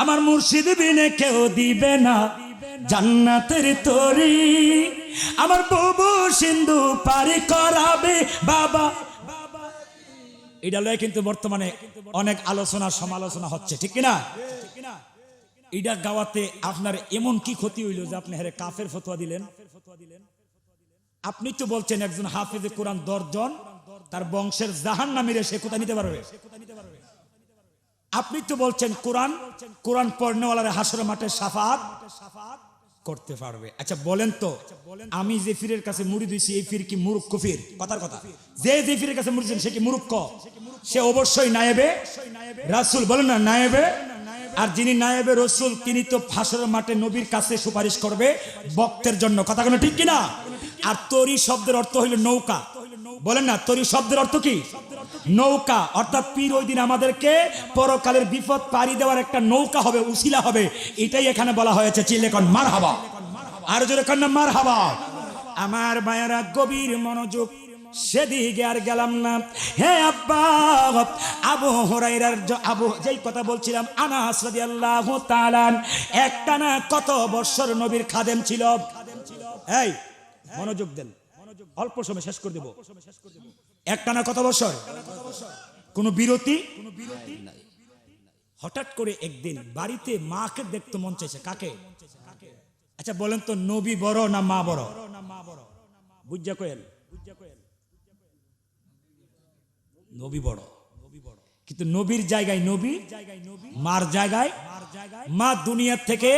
আমার মুর্শিদ বিনে কেউ দিবে না জান্নাতের তরি, আমার বুবু সিন্ধু পারি করাবে বাবা। এটা লয়ে কিন্তু বর্তমানে অনেক আলোচনা সমালোচনা হচ্ছে, ঠিক কিনা? এটা গাওয়াতে আপনার এমন কি ক্ষতি হইল যে আপনি হেরে কাফের ফতোয়া দিলেন? আপনি তো বলছেন একজন হাফেজে কোরআন 10 জন তার বংশের জাহান্নামীরে সে কোথায় নিতে পারবে? আপনি তো বলছেন কোরআন পড়নেওয়ালারে হাসরের মাঠে শাফাত করতে পারবে। আচ্ছা বলেন তো, আমি যে ফিরের কাছে মুড়ি দিয়েছি এই ফির কি মূর্খ ফির? কথার কথা, যে ফিরের কাছে মুড়ি দিয়েছেন সে কি মূর্খ? সে অবশ্যই নায়েবে রাসূল, বলেন না নায়েবে। আর যিনি নায়েবে রাসূল তিনি তো হাসরের মাঠে নবীর কাছে সুপারিশ করবে ভক্তের জন্য, কথা কোনো ঠিক কিনা? আর তরি শব্দের অর্থ হইল নৌকা, বলেন না তরি শব্দের অর্থ কি? নৌকা। অর্থাৎ পীর ওই দিন আমাদেরকে পরকালের বিপদ পাড়ি দেওয়ার একটা নৌকা হবে, উসিলা হবে, এটাই এখানে বলা হয়েছে। চিল্লে কোন মারহাবা, আর জোরে কোন মারহাবা। আমার মায়েরা গভীর মনোযোগ, সেদিকে আর গেলাম না। হে আব্বা, আবু হুরায়রার যেই কথা বলছিলাম, আনাস রাদিয়াল্লাহু তাআলা একটানা কত বছর নবীর খাদেম ছিল। এই মনোযোগ দেন, অল্প সময় শেষ করে দেব। একটানা কত বছর? কোনো বিরতি নাই। হঠাৎ করে একদিন বাড়িতে মাকে দেখতে মন চাইছে। কাকে? আচ্ছা বলেন তো, নবী বড় না মা বড়? বুঝা কয়েন, নবী বড়। কিন্তু নবীর জায়গায় নবী, মার জায়গায় মা। দুনিয়া থেকে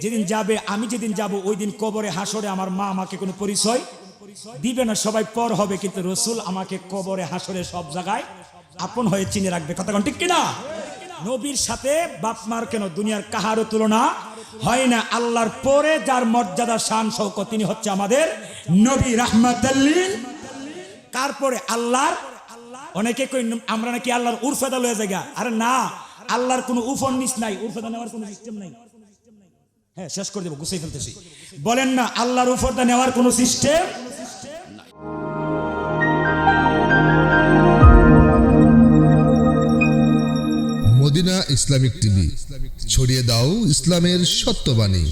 যেদিন যাবে, আমি যেদিন যাব ওই দিন কবরে হাসরে আমার মা আমাকে কোনো পরিচয় দিবে না, সবাই পর হবে। কিন্তু রসুল আমাকে কবরে হাসরে সব জায়গায় আপন হয়ে চিনে রাখবে, কথা কোন ঠিক কিনা? নবীর সাথে বাপ মার কেন দুনিয়ার কাহারও তুলনা হয় না। আল্লাহর পরে যার মর্যাদা শান শৌকত তিনি হচ্ছে আমাদের নবী রাহমাতাল লিল। তারপরে আল্লাহর, অনেকে কই আমরা নাকি আল্লাহর উরফেদা লয়ে জায়গা। আরে না, আল্লাহর কোনো উফন্নিস নাই, উরফেদা নেওয়ার কোনো সিস্টেম নাই। হ্যাঁ শেষ করে দেবো, গুছিয়ে ফেলতেছি। বলেন না আল্লাহর উফরদা নেওয়ার কোনো সিস্টেম। মদিনা ইসলামিক টিভি, ছড়িয়ে দাও ইসলামের সত্যবাণী।